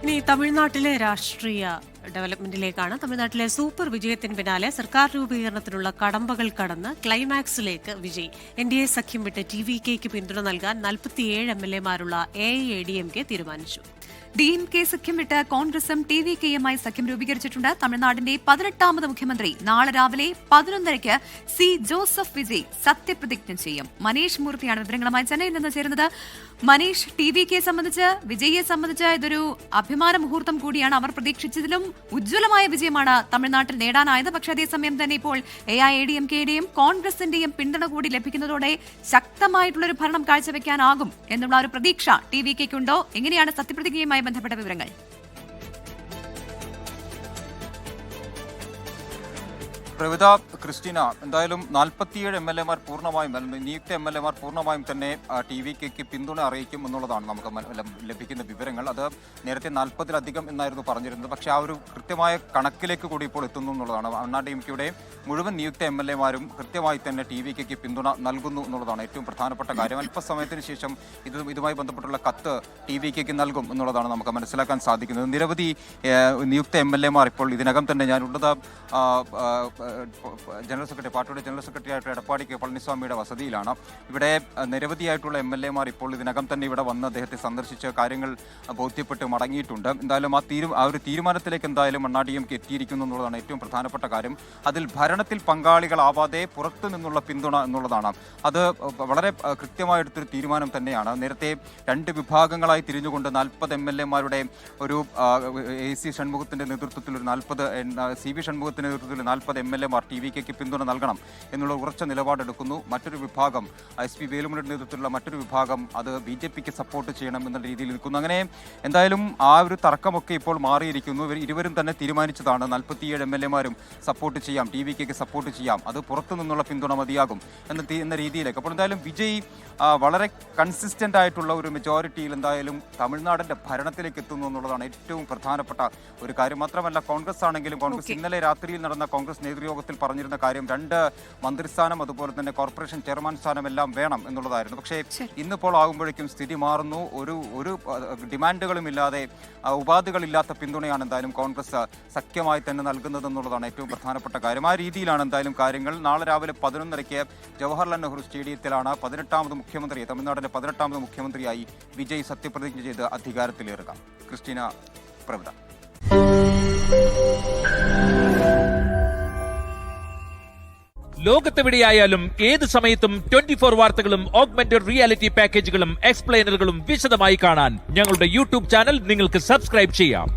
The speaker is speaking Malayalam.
ഇനി തമിഴ്നാട്ടിലെ രാഷ്ട്രീയ ഡെവലപ്മെന്റിലേക്കാണ്. തമിഴ്നാട്ടിലെ സൂപ്പർ വിജയത്തിന് പിന്നാലെ സർക്കാർ രൂപീകരണത്തിനുള്ള കടമ്പകൾ കടന്ന് ക്ലൈമാക്സിലേക്ക് വിജയ്. NDA സഖ്യം വിട്ട് TVKയ്ക്ക് പിന്തുണ നൽകാൻ 47 MLA-മാരുള്ള AIADMK തീരുമാനിച്ചു. DMK സഖ്യം വിട്ട് കോൺഗ്രസും TVKയുമായി സഖ്യം രൂപീകരിച്ചിട്ടുണ്ട്. തമിഴ്നാടിന്റെ 18ാമത് മുഖ്യമന്ത്രി നാളെ രാവിലെ 11:30 സി ജോസഫ് വിജയ് സത്യപ്രതിജ്ഞ ചെയ്യും. മനീഷ് മൂർത്തിയാണ് വിവരങ്ങളുമായി ചെന്നൈയിൽ നിന്ന് ചേരുന്നത്. മനീഷ്, TVK സംബന്ധിച്ച്, വിജയിയെ സംബന്ധിച്ച് ഇതൊരു അഭിമാന മുഹൂർത്തം കൂടിയാണ്. അവർ പ്രതീക്ഷിച്ചതിലും ഉജ്ജ്വലമായ വിജയമാണ് തമിഴ്നാട്ടിൽ നേടാനായത്. പക്ഷേ അതേസമയം തന്നെ ഇപ്പോൾ AIADMKയുടെയും കോൺഗ്രസിന്റെയും പിന്തുണ കൂടി ലഭിക്കുന്നതോടെ ശക്തമായിട്ടുള്ളൊരു ഭരണം കാഴ്ചവെക്കാനാകും എന്നുള്ള ഒരു പ്രതീക്ഷ TVKയ്ക്കുണ്ടോ? എങ്ങനെയാണ് സത്യപ്രതിജ്ഞയുമായി ബന്ധപ്പെട്ട വിവരങ്ങൾ? പ്രവിത, ക്രിസ്റ്റീന, എന്തായാലും 47 MLA-മാർ പൂർണ്ണമായും, നിയുക്ത MLA-മാർ പൂർണ്ണമായും തന്നെ TVKയ്ക്ക് പിന്തുണ അറിയിക്കും എന്നുള്ളതാണ് നമുക്ക് ലഭിക്കുന്ന വിവരങ്ങൾ. അത് നേരത്തെ 40-ലധികം എന്നായിരുന്നു പറഞ്ഞിരുന്നത്. പക്ഷേ ആ ഒരു കൃത്യമായ കണക്കിലേക്ക് കൂടി ഇപ്പോൾ എത്തുന്നു എന്നുള്ളതാണ്. അണ്ണാ DMKയുടെ മുഴുവൻ നിയുക്ത MLA-മാരും കൃത്യമായി തന്നെ TVKയ്ക്ക് പിന്തുണ നൽകുന്നു എന്നുള്ളതാണ് ഏറ്റവും പ്രധാനപ്പെട്ട കാര്യം. അല്പസമയത്തിന് ശേഷം ഇതുമായി ബന്ധപ്പെട്ടുള്ള കത്ത് TVKയ്ക്ക് നൽകും എന്നുള്ളതാണ് നമുക്ക് മനസ്സിലാക്കാൻ സാധിക്കുന്നത്. നിരവധി നിയുക്ത MLA-മാർ ഇപ്പോൾ ഇതിനകം തന്നെ ഞാനുള്ളത് പാർട്ടിയുടെ ജനറൽ സെക്രട്ടറി ആയിട്ട് എടപ്പാടി കെ പളനിസ്വാമിയുടെ വസതിയിലാണ്. ഇവിടെ നിരവധിയായിട്ടുള്ള MLA-മാർ ഇപ്പോൾ ഇതിനകം തന്നെ ഇവിടെ വന്ന് അദ്ദേഹത്തെ സന്ദർശിച്ച് കാര്യങ്ങൾ ബോധ്യപ്പെട്ട് മടങ്ങിയിട്ടുണ്ട്. എന്തായാലും ആ ഒരു തീരുമാനത്തിലേക്ക് എന്തായാലും അണ്ണാ DMK എത്തിയിരിക്കുന്നു എന്നുള്ളതാണ് ഏറ്റവും പ്രധാനപ്പെട്ട കാര്യം. അതിൽ ഭരണത്തിൽ പങ്കാളികളാവാതെ പുറത്തു നിന്നുള്ള പിന്തുണ എന്നുള്ളതാണ്. അത് വളരെ കൃത്യമായെടുത്തൊരു തീരുമാനം തന്നെയാണ്. നേരത്തെ 2 വിഭാഗങ്ങളായി തിരിഞ്ഞുകൊണ്ട് 40 MLA-മാരുടെ ഒരു AC ഷൺമുഖത്തിന്റെ നേതൃത്വത്തിൽ ഒരു 40, CV ഷൺമുഖത്തിന്റെ നേതൃത്വത്തിൽ 40 MLA-മാർ TVKയ്ക്ക് പിന്തുണ നൽകണം എന്നുള്ള ഉറച്ച നിലപാടെടുക്കുന്നു. മറ്റൊരു വിഭാഗം SP വേലുമണിയുടെ നേതൃത്വത്തിലുള്ള മറ്റൊരു വിഭാഗം അത് BJPക്ക് സപ്പോർട്ട് ചെയ്യണം എന്നുള്ള രീതിയിൽ നിൽക്കുന്നു. അങ്ങനെ എന്തായാലും ആ ഒരു തർക്കമൊക്കെ ഇപ്പോൾ മാറിയിരിക്കുന്നു. ഇരുവരും തന്നെ തീരുമാനിച്ചതാണ് 47 MLA-മാരും സപ്പോർട്ട് ചെയ്യാം, TVKയ്ക്ക് സപ്പോർട്ട് ചെയ്യാം, അത് പുറത്തു നിന്നുള്ള പിന്തുണ മതിയാകും എന്ന രീതിയിലേക്ക്. അപ്പോൾ എന്തായാലും വിജയ് വളരെ കൺസിസ്റ്റന്റ് ആയിട്ടുള്ള ഒരു മെജോറിറ്റിയിൽ എന്തായാലും തമിഴ്നാടിന്റെ ഭരണത്തിലേക്ക് എത്തുന്നു എന്നുള്ളതാണ് ഏറ്റവും പ്രധാനപ്പെട്ട ഒരു കാര്യം. മാത്രമല്ല, കോൺഗ്രസ് ആണെങ്കിലും കോൺഗ്രസ് ഇന്നലെ രാത്രിയിൽ നടന്ന കോൺഗ്രസ് നേതൃയോഗത്തിൽ പറഞ്ഞിരുന്ന കാര്യം 2 മന്ത്രിസ്ഥാനം അതുപോലെ തന്നെ കോർപ്പറേഷൻ ചെയർമാൻ സ്ഥാനം എല്ലാം വേണം എന്നുള്ളതായിരുന്നു. പക്ഷേ ഇന്നിപ്പോൾ ആകുമ്പോഴേക്കും സ്ഥിതി മാറുന്നു. ഒരു ഡിമാൻഡുകളുമില്ലാതെ, ഉപാധികളില്ലാത്ത പിന്തുണയാണ് എന്തായാലും കോൺഗ്രസ് സഖ്യമായി തന്നെ നൽകുന്നത് എന്നുള്ളതാണ് ഏറ്റവും പ്രധാനപ്പെട്ട കാര്യം. ആ രീതിയിലാണ് എന്തായാലും കാര്യങ്ങൾ. നാളെ രാവിലെ 11:30 ജവഹർലാൽ നെഹ്റു സ്റ്റേഡിയത്തിലാണ് 18ാമത് മുഖ്യമന്ത്രി, തമിഴ്നാടിന്റെ 18ാമത് മുഖ്യമന്ത്രിയായി വിജയ് സത്യപ്രതിജ്ഞ ചെയ്ത് അധികാരത്തിലേറുക. ക്രിസ്റ്റീന, പ്രവിത. ലോകത്തെവിടെയായാലും ഏത് സമയത്തും 24 വാർത്തകളും ഓഗ്മെന്റഡ് റിയാലിറ്റി പാക്കേജുകളും എക്സ്പ്ലെയിനറുകളും വിശദമായി കാണാൻ ഞങ്ങളുടെ YouTube ചാനൽ നിങ്ങൾക്ക് സബ്സ്ക്രൈബ് ചെയ്യാം.